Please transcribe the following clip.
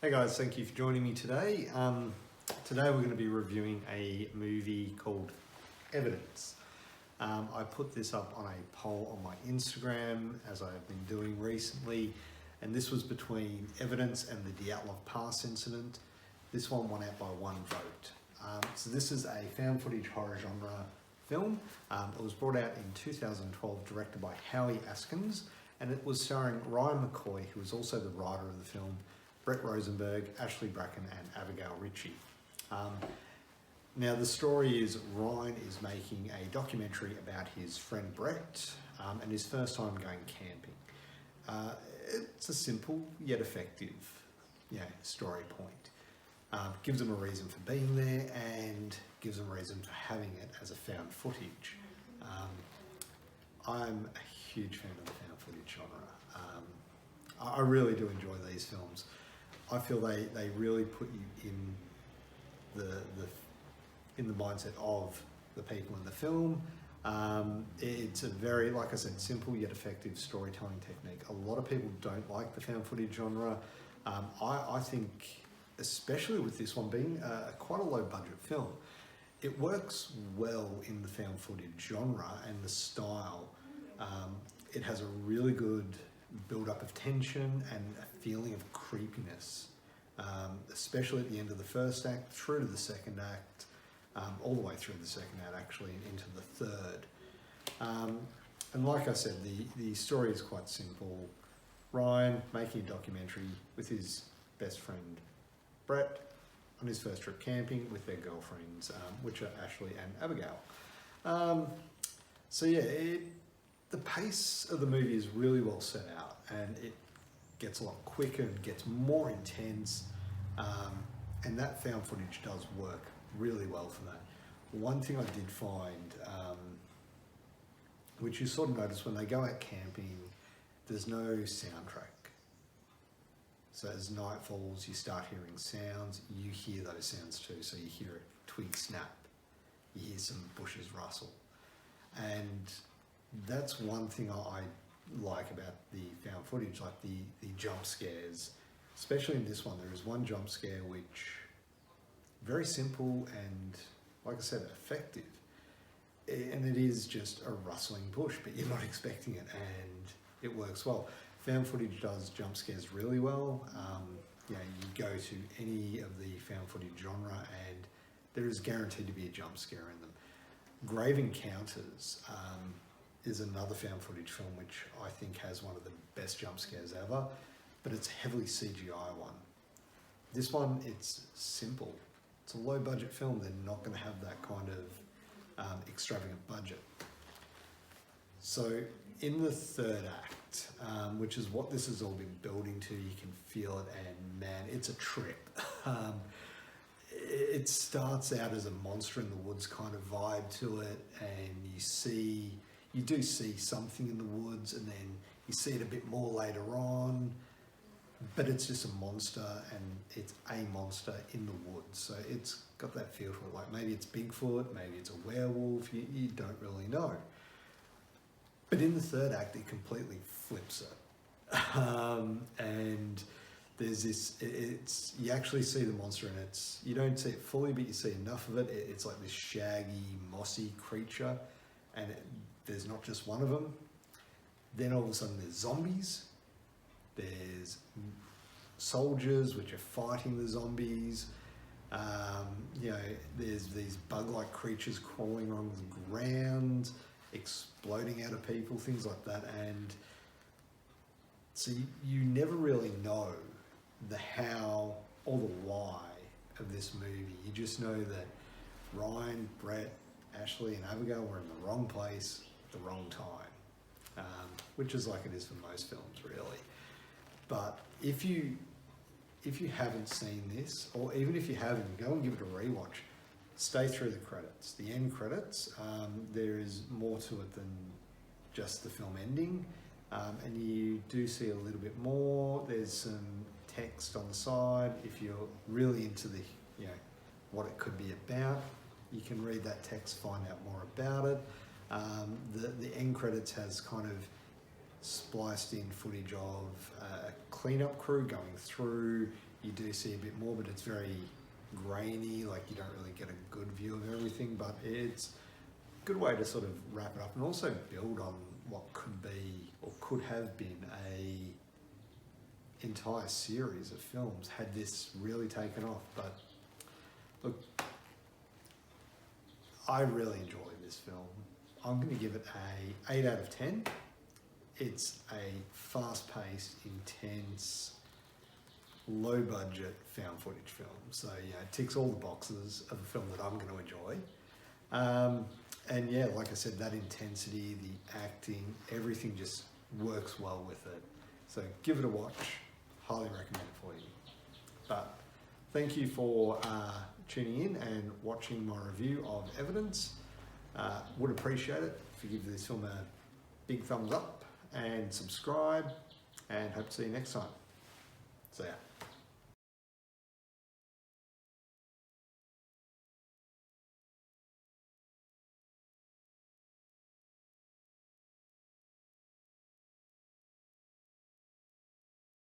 Hey guys, thank you for joining me today. Today we're going to be reviewing a movie called Evidence. I put this up on a poll on my Instagram, as I have been doing recently, and this was between Evidence and the Dyatlov Pass incident. This one won out by one vote. So this is a found footage horror genre film. It was brought out in 2012, directed by Howie Askins, and it was starring Ryan McCoy, who was also the writer of the film, Brett Rosenberg, Ashley Bracken, and Abigail Ritchie. Now the story is Ryan is making a documentary about his friend Brett and his first time going camping. It's a simple yet effective story point. Gives them a reason for being there and gives them a reason for having it as a found footage. I'm a huge fan of the found footage genre. I really do enjoy these films. I feel they really put you in the mindset of the people in the film. It's a very, like I said, simple yet effective storytelling technique. A lot of people don't like the found footage genre. I think, especially with this one being quite a low budget film, it works well in the found footage genre and the style. It has a really good build-up of tension and a feeling of creepiness, especially at the end of the first act, through to the second act, all the way through the second act actually, and into the third. And like I said, the story is quite simple. Ryan making a documentary with his best friend Brett on his first trip camping with their girlfriends, which are Ashley and Abigail. The pace of the movie is really well set out, and it gets a lot quicker and gets more intense, and that found footage does work really well for that. One thing I did find, which you sort of notice when they go out camping, there's no soundtrack. So as night falls, you start hearing sounds, you hear those sounds too. So you hear a twig snap, you hear some bushes rustle. And that's one thing I like about the found footage, like the jump scares. Especially in this one, there is one jump scare which, very simple and, like I said, effective. And it is just a rustling bush, but you're not expecting it, and it works well. Found footage does jump scares really well. You go to any of the found footage genre and there is guaranteed to be a jump scare in them. Grave Encounters is another found footage film which I think has one of the best jump scares ever, but it's a heavily CGI one. This one, it's simple. It's a low budget film. They're not going to have that kind of extravagant budget. So in the third act, which is what this has all been building to, you can feel it, and man, it's a trip. It starts out as a monster in the woods kind of vibe to it, and you do see something in the woods, and then you see it a bit more later on, but it's just a monster, and it's a monster in the woods. So it's got that feel for it, like maybe it's Bigfoot, maybe it's a werewolf, you don't really know. But in the third act, it completely flips it. And there's this, you actually see the monster, and you don't see it fully, but you see enough of it. It's like this shaggy, mossy creature, and there's not just one of them. Then all of a sudden there's zombies. There's soldiers which are fighting the zombies. There's these bug-like creatures crawling along the ground, exploding out of people, things like that. And so you never really know the how or the why of this movie. You just know that Ryan, Brett, Ashley and Abigail were in the wrong place at the wrong time, which is like it is for most films really. But if you haven't seen this, or even if you haven't, go and give it a rewatch. Stay through the credits. The end credits, there is more to it than just the film ending, and you do see a little bit more. There's some text on the side. If you're really into the, what it could be about, you can read that text, find out more about it. The end credits has kind of spliced in footage of a cleanup crew going through. you do see a bit more, but it's very grainy, like you don't really get a good view of everything, but it's a good way to sort of wrap it up and also build on what could be or could have been a entire series of films had this really taken off. But look, I really enjoyed this film. I'm going to give it a 8 out of 10. It's a fast-paced, intense, low-budget found footage film. So yeah, it ticks all the boxes of a film that I'm going to enjoy. And yeah, like I said, that intensity, the acting, everything just works well with it. So give it a watch. Highly recommend it for you. But thank you for tuning in and watching my review of Evidence. Would appreciate it if you give this film a big thumbs up and subscribe, and hope to see you next time. See ya.